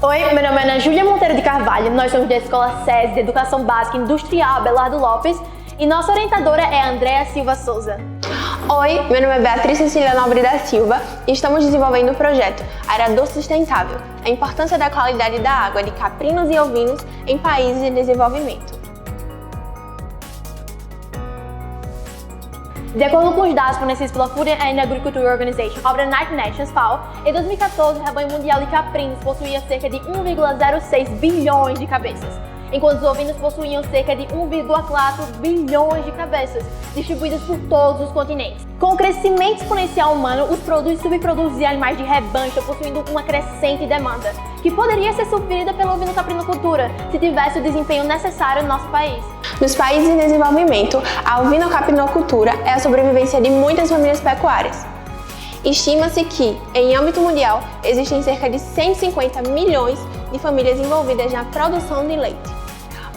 Oi, meu nome é Ana Júlia Monteiro de Carvalho, nós somos da Escola SESI de Educação Básica Industrial Abelardo Lopes e nossa orientadora é a Andréa Silva Souza. Oi, meu nome é Beatriz Cecília Nobre da Silva e estamos desenvolvendo o projeto Arador Sustentável, a importância da qualidade da água de caprinos e ovinos em países em desenvolvimento. De acordo com os dados fornecidos pela Food and Agriculture Organization of the United Nations, FAO, em 2014 o rebanho mundial de caprinos possuía cerca de 1,06 bilhões de cabeças, enquanto os ovinos possuíam cerca de 1,4 bilhões de cabeças, distribuídas por todos os continentes. Com o crescimento exponencial humano, os produtos e subprodutos de animais de rebanho estão possuindo uma crescente demanda, que poderia ser suprida pela ovinocaprinocultura, se tivesse o desempenho necessário no nosso país. Nos países em desenvolvimento, a ovinocaprinocultura é a sobrevivência de muitas famílias pecuárias. Estima-se que, em âmbito mundial, existem cerca de 150 milhões de famílias envolvidas na produção de leite.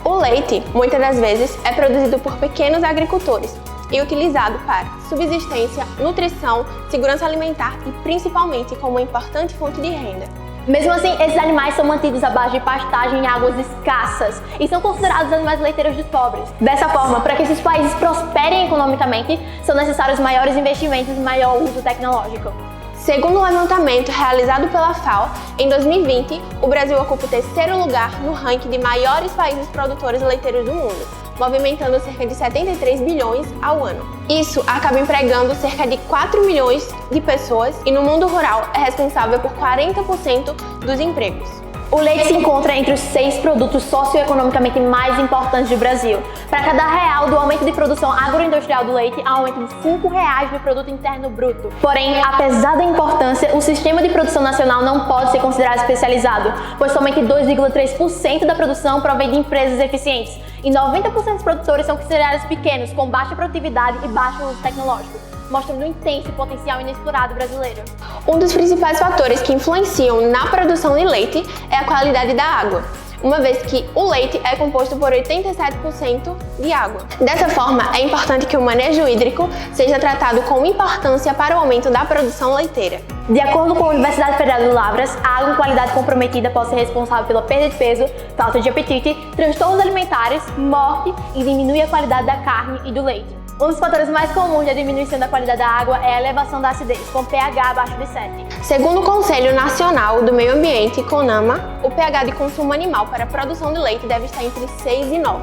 O leite, muitas das vezes, é produzido por pequenos agricultores e utilizado para subsistência, nutrição, segurança alimentar e principalmente como uma importante fonte de renda. Mesmo assim, esses animais são mantidos à base de pastagem em águas escassas e são considerados animais leiteiros dos pobres. Dessa forma, para que esses países prosperem economicamente, são necessários maiores investimentos e maior uso tecnológico. Segundo um levantamento realizado pela FAO, em 2020, o Brasil ocupa o terceiro lugar no ranking de maiores países produtores leiteiros do mundo, movimentando cerca de 73 bilhões ao ano. Isso acaba empregando cerca de 4 milhões de pessoas e no mundo rural é responsável por 40% dos empregos. O leite se encontra entre os 6 produtos socioeconomicamente mais importantes do Brasil. Para cada real do aumento de produção agroindustrial do leite, há um aumento de R$ 5 no produto interno bruto. Porém, apesar da importância, o sistema de produção nacional não pode ser considerado especializado, pois somente 2,3% da produção provém de empresas eficientes e 90% dos produtores são considerados pequenos, com baixa produtividade e baixo uso tecnológico, mostrando o intenso potencial inexplorado brasileiro. Um dos principais fatores que influenciam na produção de leite é a qualidade da água, uma vez que o leite é composto por 87% de água. Dessa forma, é importante que o manejo hídrico seja tratado com importância para o aumento da produção leiteira. De acordo com a Universidade Federal de Lavras, a água em qualidade comprometida pode ser responsável pela perda de peso, falta de apetite, transtornos alimentares, morte e diminui a qualidade da carne e do leite. Um dos fatores mais comuns da diminuição da qualidade da água é a elevação da acidez, com pH abaixo de 7. Segundo o Conselho Nacional do Meio Ambiente, CONAMA, o pH de consumo animal para a produção de leite deve estar entre 6 e 9.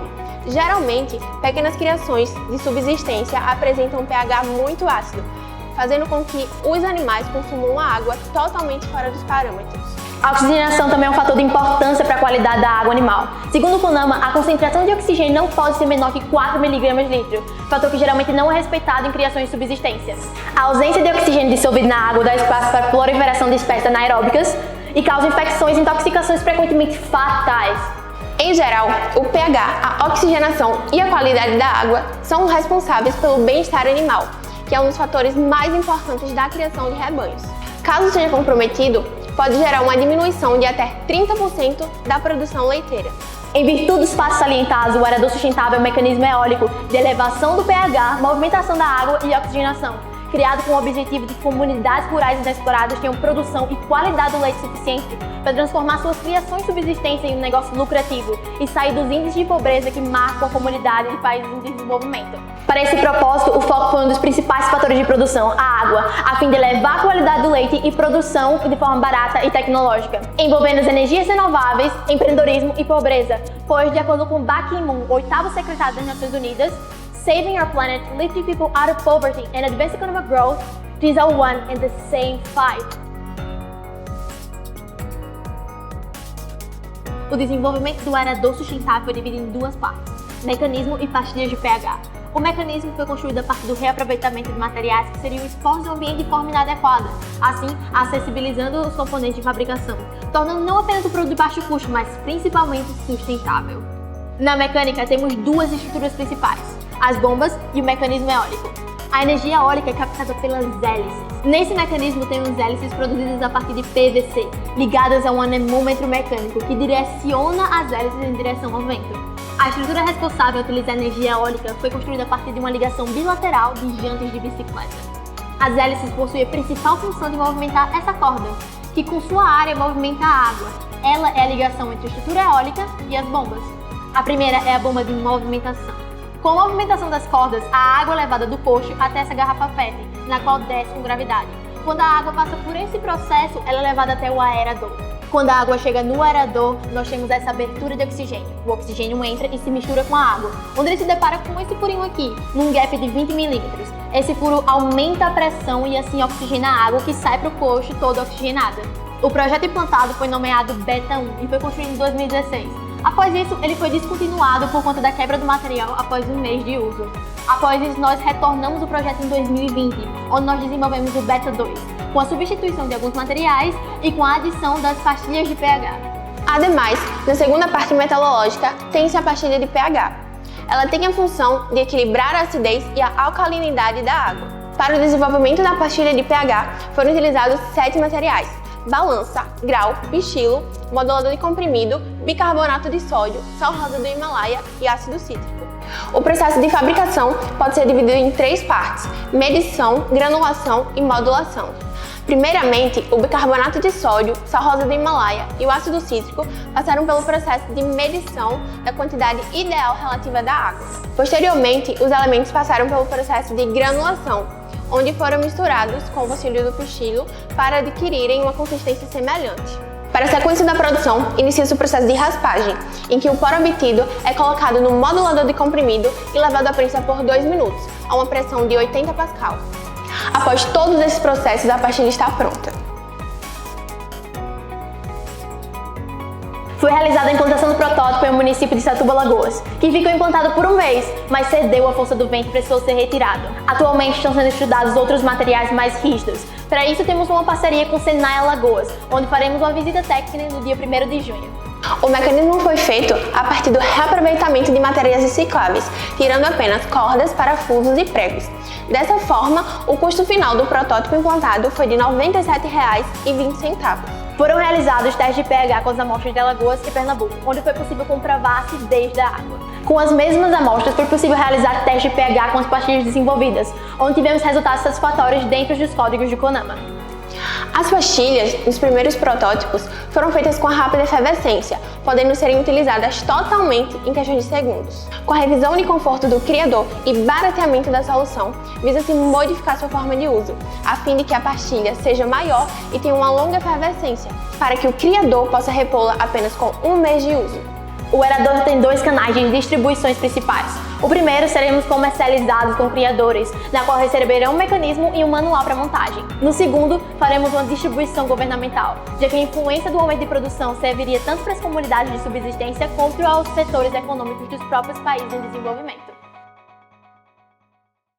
Geralmente, pequenas criações de subsistência apresentam um pH muito ácido, fazendo com que os animais consumam a água totalmente fora dos parâmetros. A oxigenação também é um fator de importância para a qualidade da água animal. Segundo o CONAMA, a concentração de oxigênio não pode ser menor que 4 mg/litro, fator que geralmente não é respeitado em criações de subsistências. A ausência de oxigênio dissolvido na água dá espaço para a proliferação de espécies anaeróbicas e causa infecções e intoxicações frequentemente fatais. Em geral, o pH, a oxigenação e a qualidade da água são responsáveis pelo bem-estar animal, que é um dos fatores mais importantes da criação de rebanhos. Caso seja comprometido, pode gerar uma diminuição de até 30% da produção leiteira. Em virtude dos fatos salientados, o arador sustentável é um mecanismo eólico de elevação do pH, movimentação da água e oxigenação, criado com o objetivo de que comunidades rurais inexploradas tenham produção e qualidade do leite suficiente para transformar suas criações e subsistência em um negócio lucrativo e sair dos índices de pobreza que marcam a comunidade de países em desenvolvimento. Para esse propósito, o foco foi um dos principais fatores de produção, a água, a fim de elevar a qualidade do leite e produção de forma barata e tecnológica, envolvendo as energias renováveis, empreendedorismo e pobreza, pois, de acordo com Ban Ki-moon, 8º secretário das Nações Unidas, saving our planet, lifting people out of poverty and advancing economic growth, these are one and the same fight. O desenvolvimento do arador sustentável foi dividido em duas partes, mecanismo e pastilhas de pH. O mecanismo foi construído a partir do reaproveitamento de materiais que seriam expostos ao ambiente de forma inadequada, assim acessibilizando os componentes de fabricação, tornando não apenas um produto de baixo custo, mas principalmente sustentável. Na mecânica temos duas estruturas principais, as bombas e o mecanismo eólico. A energia eólica é captada pelas hélices. Nesse mecanismo temos hélices produzidas a partir de PVC, ligadas a um anemômetro mecânico que direciona as hélices em direção ao vento. A estrutura responsável a utilizar energia eólica foi construída a partir de uma ligação bilateral de jantes de bicicleta. As hélices possuem a principal função de movimentar essa corda, que com sua área movimenta a água, Ela é a ligação entre a estrutura eólica e as bombas. A primeira é a bomba de movimentação. Com a movimentação das cordas, a água é levada do coxo até essa garrafa PET, na qual desce com gravidade. Quando a água passa por esse processo, ela é levada até o aerador. Quando a água chega no aerador, nós temos essa abertura de oxigênio. O oxigênio entra e se mistura com a água, onde ele se depara com esse furinho aqui, num gap de 20 milímetros. Esse furo aumenta a pressão e assim oxigena a água que sai para o coxo toda oxigenada. O projeto implantado foi nomeado Beta 1 e foi construído em 2016. Após isso, ele foi descontinuado por conta da quebra do material após um mês de uso. Após isso, nós retornamos o projeto em 2020, onde nós desenvolvemos o Beta 2, com a substituição de alguns materiais e com a adição das pastilhas de pH. Ademais, na segunda parte metalológica, tem-se a pastilha de pH. Ela tem a função de equilibrar a acidez e a alcalinidade da água. Para o desenvolvimento da pastilha de pH, foram utilizados 7 materiais: balança, grau, pichilo, modulador de comprimido, bicarbonato de sódio, sal rosa do Himalaia e ácido cítrico. O processo de fabricação pode ser dividido em 3 partes: medição, granulação e modulação. Primeiramente, o bicarbonato de sódio, sal rosa do Himalaia e o ácido cítrico passaram pelo processo de medição da quantidade ideal relativa da água. Posteriormente, os elementos passaram pelo processo de granulação, onde foram misturados com o auxílio do pichilo para adquirirem uma consistência semelhante. Para a sequência da produção, inicia-se o processo de raspagem, em que o pó obtido é colocado no modulador de comprimido e levado à prensa por 2 minutos, a uma pressão de 80 pascal. Após todos esses processos, a pastilha está pronta. Foi realizada a implantação do protótipo em um município de Satuba, Alagoas, que ficou implantado por um mês, mas cedeu à força do vento e precisou ser retirado. Atualmente estão sendo estudados outros materiais mais rígidos. Para isso, temos uma parceria com o Senai Alagoas, onde faremos uma visita técnica no dia 1º de junho. O mecanismo foi feito a partir do reaproveitamento de materiais recicláveis, tirando apenas cordas, parafusos e pregos. Dessa forma, o custo final do protótipo implantado foi de R$ 97,20. Foram realizados testes de pH com as amostras de Alagoas e Pernambuco, onde foi possível comprovar a acidez da água. Com as mesmas amostras, foi possível realizar testes de pH com as pastilhas desenvolvidas, onde tivemos resultados satisfatórios dentro dos códigos de CONAMA. As pastilhas, nos primeiros protótipos, foram feitas com a rápida efervescência, podendo serem utilizadas totalmente em questões de segundos. Com a revisão de conforto do criador e barateamento da solução, visa-se modificar sua forma de uso, a fim de que a pastilha seja maior e tenha uma longa efervescência, para que o criador possa repô-la apenas com 1 mês de uso. O aerador tem 2 canais de distribuições principais. O primeiro seremos comercializados com criadores, na qual receberão um mecanismo e um manual para montagem. No segundo, faremos uma distribuição governamental, já que a influência do aumento de produção serviria tanto para as comunidades de subsistência quanto aos setores econômicos dos próprios países em desenvolvimento.